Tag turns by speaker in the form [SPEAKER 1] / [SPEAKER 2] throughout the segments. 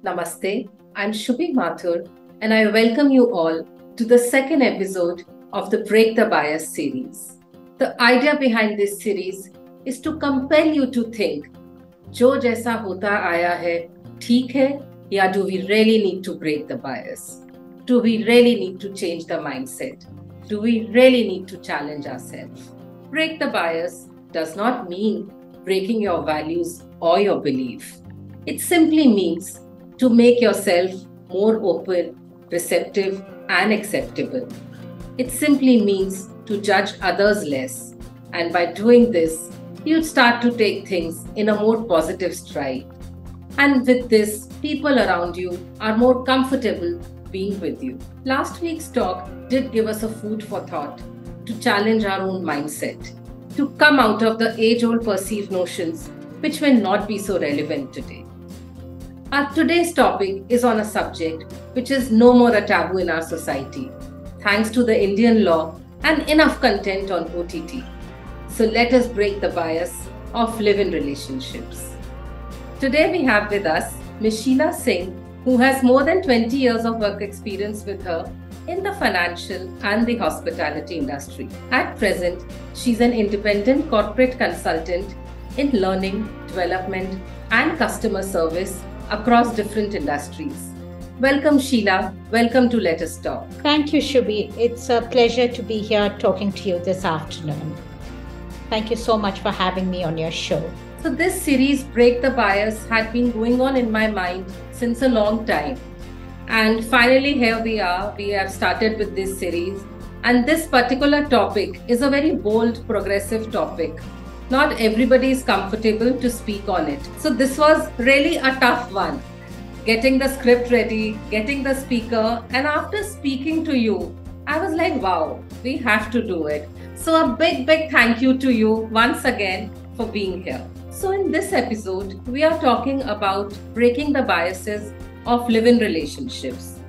[SPEAKER 1] Namaste, I'm Shubhi Mathur and I welcome you all to the second episode of the Break the Bias series. The idea behind this series is to compel you to think, जो जैसा होता आया है, ठीक है, या do we really need to break the bias? Do we really need to change the mindset? Do we really need to challenge ourselves? Break the bias does not mean breaking your values or your belief. It simply means to make yourself more open, receptive, and acceptable. It simply means to judge others less. And by doing this, you'll start to take things in a more positive stride. And with this, people around you are more comfortable being with you. Last week's talk did give us a food for thought to challenge our own mindset, to come out of the age-old perceived notions which may not be so relevant today. Our today's topic is on a subject which is no more a taboo in our society, thanks to the Indian law and enough content on OTT. So let us break the bias of live-in relationships. Today we have with us Ms. Sheila Singh, who has more than 20 years of work experience with her in the financial and the hospitality industry. At present, she's an independent corporate consultant in learning, development, and customer service across different industries. Welcome, Sheila. Welcome to Let Us Talk.
[SPEAKER 2] Thank you, Shubhi. It's a pleasure to be here talking to you this afternoon. Thank you so much for having me on your show.
[SPEAKER 1] So this series, Break the Bias, had been going on in my mind since a long time. And finally, here we are. We have started with this series. And this particular topic is a very bold, progressive topic. Not everybody is comfortable to speak on it. So this was really a tough one. Getting the script ready, getting the speaker, and after speaking to you, I was like, wow, we have to do it. So a big thank you to you once again for being here. So in this episode, we are talking about breaking the biases of live-in relationships.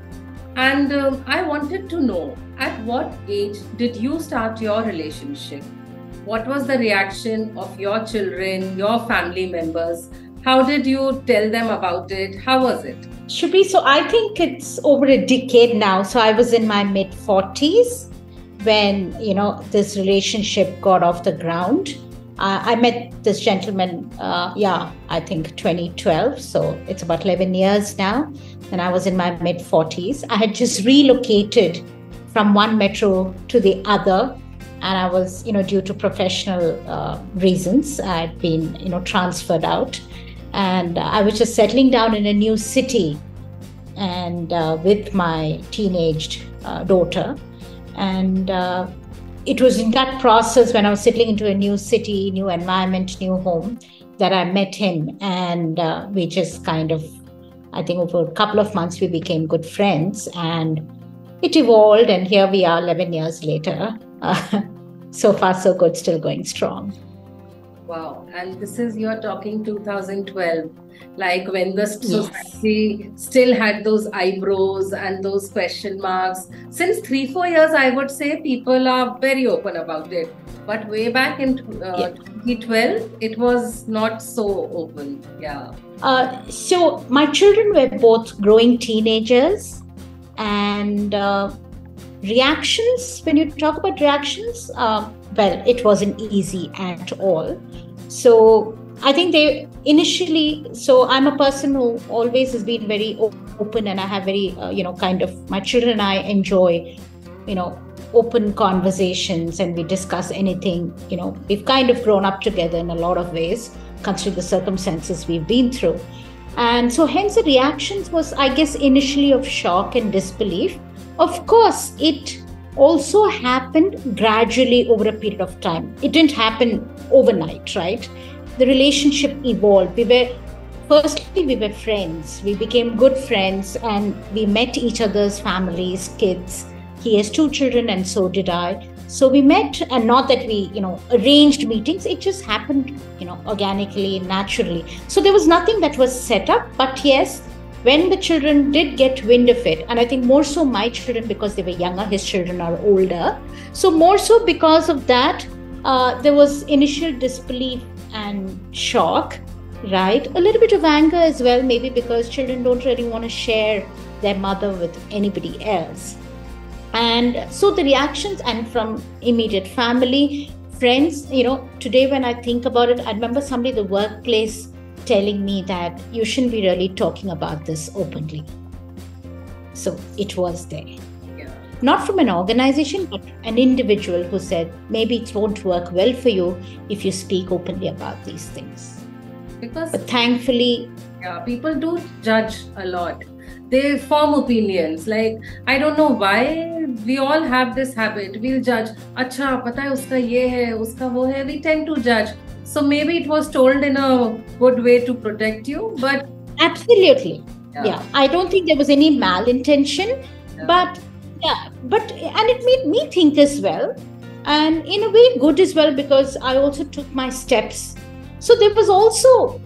[SPEAKER 1] And I wanted to know, at what age did you start your relationship? What was the reaction of your children, your family members? How did you tell them about it? How was it?
[SPEAKER 2] Shubhi, so I think it's over a decade now. So I was in my mid-40s when, this relationship got off the ground. I met this gentleman, I think 2012. So it's about 11 years now. And I was in my mid-40s. I had just relocated from one metro to the other. And I was, due to professional reasons, I had been, transferred out. And I was just settling down in a new city and with my teenaged daughter. And it was in that process when I was settling into a new city, new environment, new home, that I met him. And we just kind of, I think over a couple of months, we became good friends. And it evolved. And here we are 11 years later. So far, so good, still going strong.
[SPEAKER 1] Wow. And this is, you're talking 2012, like when the society still had those eyebrows and those question marks. Since 3-4 years, I would say people are very open about it. But way back in 2012, it was not so open. Yeah.
[SPEAKER 2] So my children were both growing teenagers, and reactions, when you talk about reactions, it wasn't easy at all. So I think they initially, so I'm a person who always has been very open, and I have very, my children and I enjoy, open conversations, and we discuss anything. We've kind of grown up together in a lot of ways, considering the circumstances we've been through. And so hence the reactions was, I guess, initially of shock and disbelief. Of course, it also happened gradually over a period of time. It didn't happen overnight, right? The relationship evolved. We were friends. We became good friends, and we met each other's families, kids. He has 2 children, and so did I. So we met, and not that we, arranged meetings. It just happened, organically, naturally. So there was nothing that was set up, but yes, when the children did get wind of it, and I think more so my children because they were younger, his children are older. So more so because of that, there was initial disbelief and shock. right? A little bit of anger as well, maybe because children don't really want to share their mother with anybody else. And so the reactions, and from immediate family, friends, today when I think about it, I remember somebody in the workplace telling me that you shouldn't be really talking about this openly. So it was there. Not from an organization, but an individual who said, maybe it won't work well for you if you speak openly about these things. But thankfully,
[SPEAKER 1] people do judge a lot. They form opinions. Like, I don't know why we all have this habit. We'll judge. Acha, pata hai uska ye hai, uska wo hai. We tend to judge. So maybe it was told in a good way to protect you, but...
[SPEAKER 2] Absolutely. Yeah. I don't think there was any malintention, but and it made me think as well, and in a way good as well, because I also took my steps. So there was also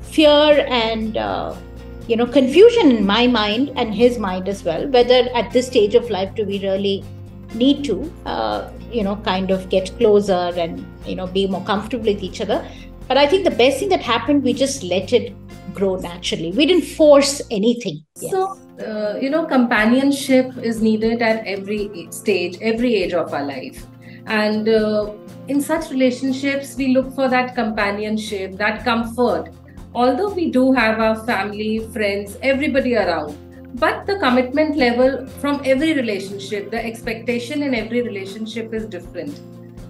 [SPEAKER 2] fear and confusion in my mind and his mind as well, whether at this stage of life do we really need to kind of get closer and be more comfortable with each other. But I think the best thing that happened, we just let it grow naturally. We didn't force anything.
[SPEAKER 1] So companionship is needed at every stage, every age of our life. And in such relationships, we look for that companionship, that comfort. Although we do have our family, friends, everybody around, but the commitment level from every relationship, the expectation in every relationship is different.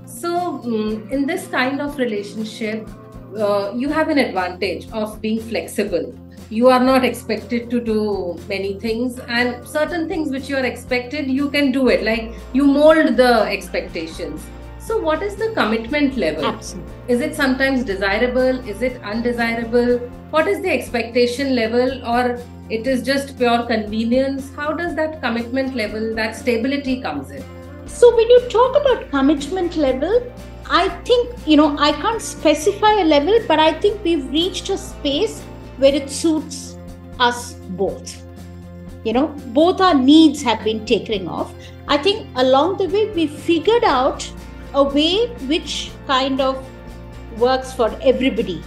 [SPEAKER 1] So in this kind of relationship, you have an advantage of being flexible. You are not expected to do many things, and certain things which you are expected, you can do it. Like, you mold the expectations. So what is the commitment level?
[SPEAKER 2] Absolutely.
[SPEAKER 1] Is it sometimes desirable? Is it undesirable? What is the expectation level, or it is just pure convenience? How does that commitment level, that stability comes in?
[SPEAKER 2] So when you talk about commitment level, I think, I can't specify a level, but I think we've reached a space where it suits us both. Both our needs have been tapering off. I think along the way, we figured out a way which kind of works for everybody,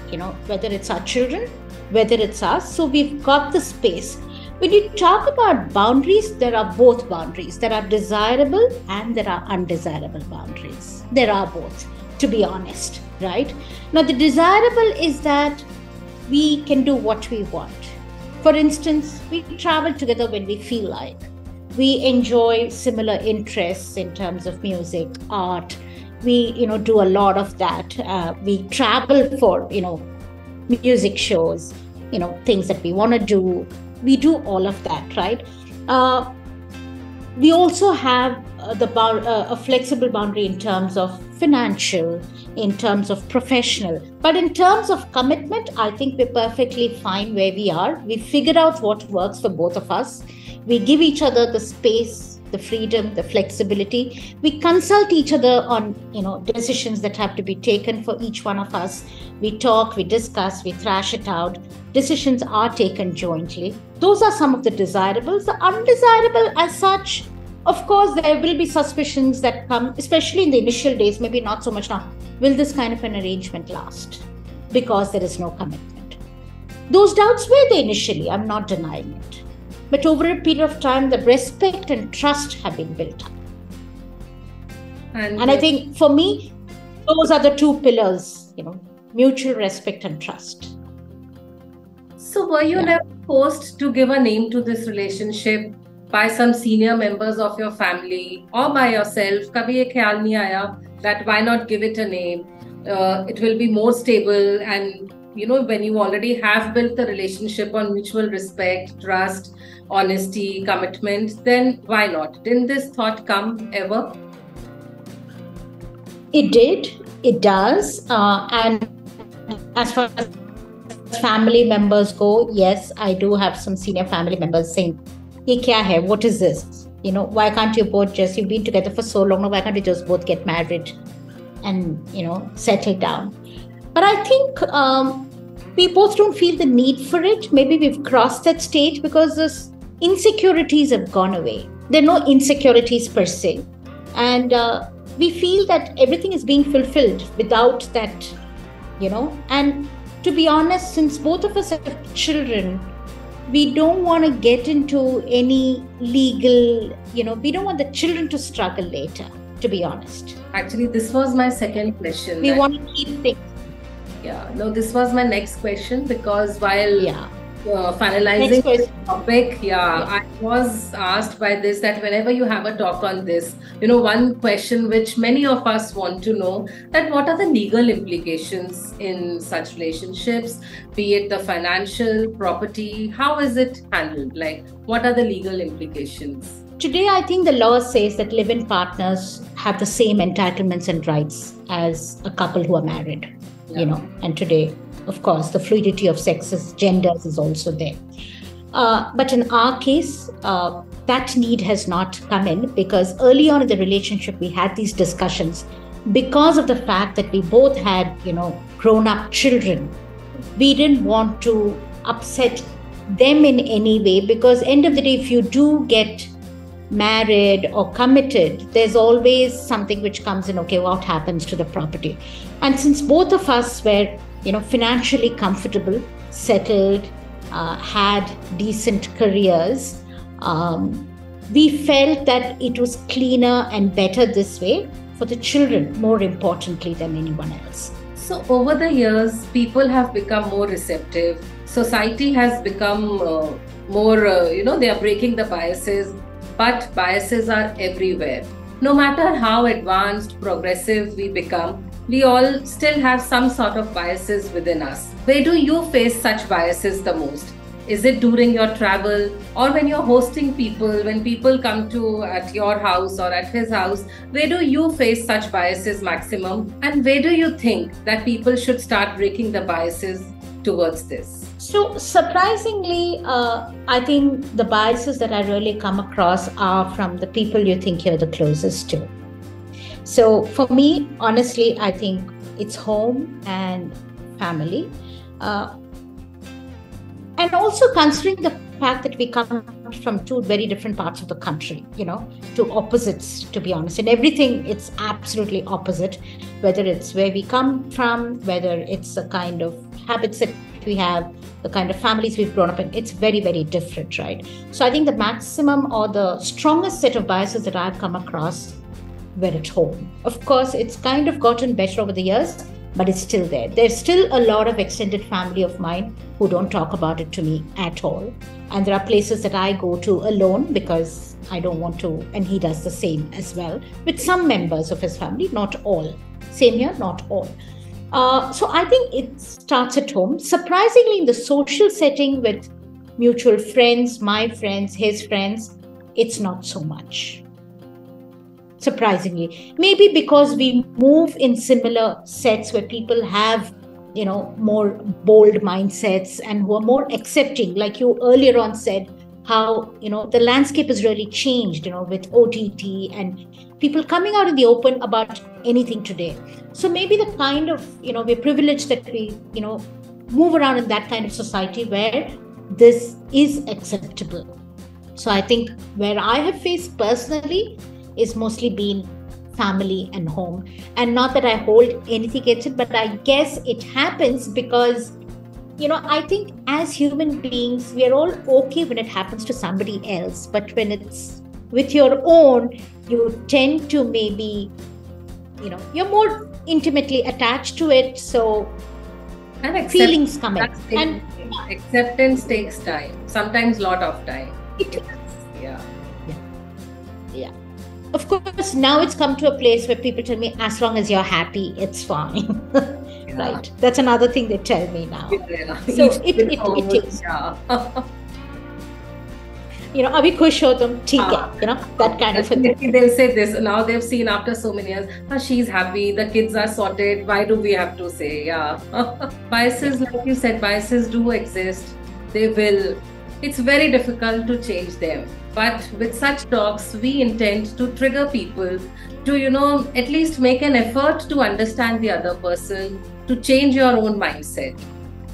[SPEAKER 2] whether it's our children, whether it's us. So we've got the space. When you talk about boundaries, there are both boundaries. There are desirable and there are undesirable boundaries. There are both, to be honest, right? Now, the desirable is that we can do what we want. For instance, we travel together when we feel like. We enjoy similar interests in terms of music, art. We, do a lot of that. We travel for, music shows, things that we want to do. We do all of that, right? We also have a flexible boundary in terms of financial, in terms of professional. But in terms of commitment, I think we're perfectly fine where we are. We figured out what works for both of us. We give each other the space, the freedom, the flexibility. We consult each other on, decisions that have to be taken for each one of us. We talk, we discuss, we thrash it out. Decisions are taken jointly. Those are some of the desirables. The undesirable as such, of course, there will be suspicions that come, especially in the initial days, maybe not so much now. Will this kind of an arrangement last? Because there is no commitment. Those doubts were there initially, I'm not denying it. But over a period of time, the respect and trust have been built up. And I think for me, those are the two pillars, mutual respect and trust.
[SPEAKER 1] So were you never forced to give a name to this relationship by some senior members of your family or by yourself? Kabhi ye khayal nahi aaya that why not give it a name? It will be more stable, and when you already have built the relationship on mutual respect, trust, honesty, commitment, then why not? Didn't this thought come ever?
[SPEAKER 2] It did. It does. And as far as family members go, yes, I do have some senior family members saying, "Ye kya hai? What is this? Why can't you both just, you've been together for so long, why can't you just both get married and, settle down?" But I think we both don't feel the need for it. Maybe we've crossed that stage because the insecurities have gone away. There are no insecurities per se. And we feel that everything is being fulfilled without that, and to be honest, since both of us have children, we don't want to get into any legal, we don't want the children to struggle later, to be honest.
[SPEAKER 1] Actually, this was my second question.
[SPEAKER 2] We want to keep things.
[SPEAKER 1] Yeah, no, this was my next question, because while finalizing this topic, I was asked by this that whenever you have a talk on this, one question which many of us want to know, that what are the legal implications in such relationships, be it the financial, property, how is it handled? Like, what are the legal implications?
[SPEAKER 2] Today, I think the law says that live-in partners have the same entitlements and rights as a couple who are married, and today, of course, the fluidity of sexes, genders is also there. But in our case, that need has not come in, because early on in the relationship, we had these discussions because of the fact that we both had, grown-up children. We didn't want to upset them in any way, because end of the day, if you do get married or committed, there's always something which comes in, okay, what happens to the property? And since both of us were financially comfortable, settled, had decent careers, we felt that it was cleaner and better this way for the children, more importantly than anyone else.
[SPEAKER 1] So over the years, people have become more receptive. Society has become more, they are breaking the biases, but biases are everywhere. No matter how advanced, progressive we become, we all still have some sort of biases within us. Where do you face such biases the most? Is it during your travel, or when you're hosting people, when people come to at your house or at his house? Where do you face such biases maximum? And where do you think that people should start breaking the biases towards this?
[SPEAKER 2] So surprisingly, I think the biases that I really come across are from the people you think you're the closest to. So for me, honestly, I think it's home and family. And also considering the fact that we come from two very different parts of the country, two opposites, to be honest. In everything, it's absolutely opposite, whether it's where we come from, whether it's the kind of habits that we have, the kind of families we've grown up in, it's very, very different, right? So I think the maximum or the strongest set of biases that I've come across were at home. Of course, it's kind of gotten better over the years, but it's still there. There's still a lot of extended family of mine who don't talk about it to me at all. And there are places that I go to alone because I don't want to, and he does the same as well, with some members of his family, not all. Same here, not all. So I think it starts at home. Surprisingly, in the social setting with mutual friends, my friends, his friends, it's not so much. Surprisingly, maybe because we move in similar sets where people have, more bold mindsets and who are more accepting. Like you earlier on said, how, the landscape has really changed, with OTT and people coming out in the open about anything today. So maybe the kind of, we're privileged that we, move around in that kind of society where this is acceptable. So I think where I have faced personally is mostly been family and home. And not that I hold anything against it, but I guess it happens because, I think as human beings, we are all okay when it happens to somebody else. But when it's with your own, you tend to maybe, you're more intimately attached to it. So feelings come in. And
[SPEAKER 1] acceptance takes time, sometimes lot of time.
[SPEAKER 2] Yeah. Of course, now it's come to a place where people tell me, as long as you're happy, it's fine. Right. That's another thing they tell me now.
[SPEAKER 1] Yeah.
[SPEAKER 2] So it takes.
[SPEAKER 1] Yeah.
[SPEAKER 2] Abhi khush ho tum, theek hai, that kind of a thing.
[SPEAKER 1] They'll say this. Now they've seen after so many years, she's happy, the kids are sorted. Why do we have to say? Yeah. Biases, like you said, biases do exist. They will. It's very difficult to change them. But with such talks, we intend to trigger people to, at least make an effort to understand the other person, to change your own mindset.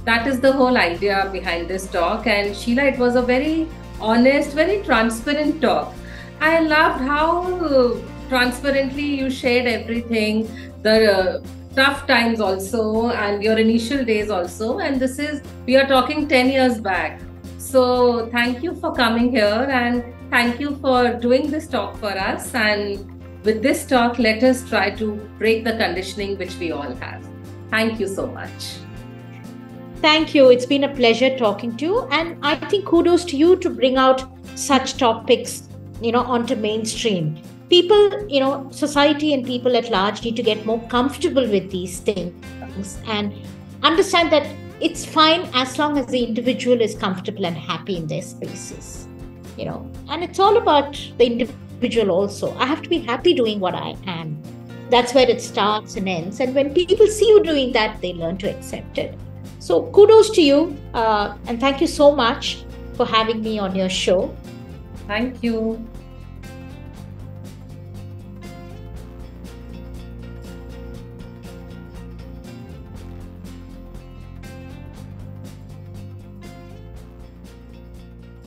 [SPEAKER 1] That is the whole idea behind this talk. And Sheila, it was a very honest, very transparent talk. I loved how transparently you shared everything, the tough times also, and your initial days also. And we are talking 10 years back. So thank you for coming here, and thank you for doing this talk for us. And with this talk, let us try to break the conditioning which we all have. Thank you so much.
[SPEAKER 2] Thank you. It's been a pleasure talking to you. And I think kudos to you to bring out such topics, onto mainstream. People, society and people at large need to get more comfortable with these things and understand that it's fine as long as the individual is comfortable and happy in their spaces, and it's all about the individual also. I have to be happy doing what I am. That's where it starts and ends. And when people see you doing that, they learn to accept it. So kudos to you. And thank you so much for having me on your show.
[SPEAKER 1] Thank you.